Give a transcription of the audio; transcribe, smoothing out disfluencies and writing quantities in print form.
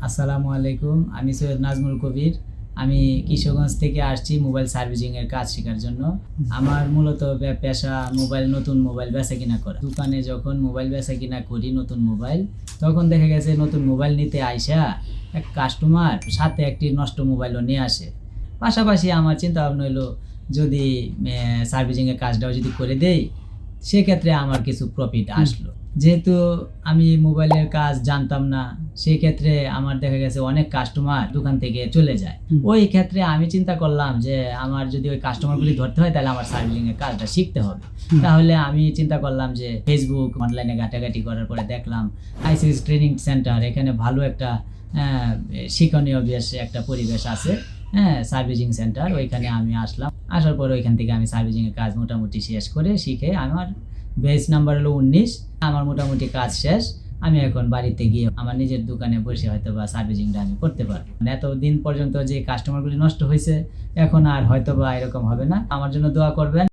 আসসালামু আলাইকুম। আমি সৈয়দ নাজমুল কবির। আমি কিশোরগঞ্জ থেকে আসছি মোবাইল সার্ভিসিংয়ের কাজ শেখার জন্য। আমার মূলত পেশা নতুন মোবাইল বেচাকেনা করা। দোকানে যখন মোবাইল বেচাকেনা করি নতুন মোবাইল, তখন দেখা গেছে নতুন মোবাইল নিতে আইসা এক কাস্টমার সাথে একটি নষ্ট মোবাইলও নিয়ে আসে। পাশাপাশি আমার চিন্তা ভাবনা হইলো যদি সার্ভিসিংয়ের কাজটাও যদি করে দেই, সেক্ষেত্রে আমার কিছু প্রফিট আসলো। যেহেতু আমি মোবাইলের কাজ জানতাম না, সেই ক্ষেত্রে আমার দেখা গেছে অনেক কাস্টমার দোকান থেকে চলে যায়। ওই ক্ষেত্রে আমি চিন্তা করলাম যে আমার যদি ওই কাস্টমারগুলি ধরতে হয় তাহলে আমার সার্ভিসিংয়ের কাজটা শিখতে হবে। তাহলে আমি চিন্তা করলাম যে ফেসবুক অনলাইনে ঘাটাঘাটি করার পরে দেখলাম আইসিএস ট্রেনিং সেন্টার, এখানে ভালো একটা শিক্ষণীয় বেশ একটা পরিবেশ আছে। সার্ভিসিং সেন্টার, ওইখানে আমি আসলাম। আসার পরে ওইখান থেকে আমি সার্ভিসিংয়ের কাজ মোটামুটি শেষ করে শিখে আমার বেস নাম্বার হলো 19। আমার মোটামুটি কাজ শেষ। আমি এখন বাড়িতে গিয়ে আমার নিজের দোকানে বসে হয়তো বা সার্ভিসিংটা আমি করতে পারবো। এতদিন পর্যন্ত যে কাস্টমারগুলি নষ্ট হয়েছে, এখন আর হয়তো বা এরকম হবে না। আমার জন্য দোয়া করবেন।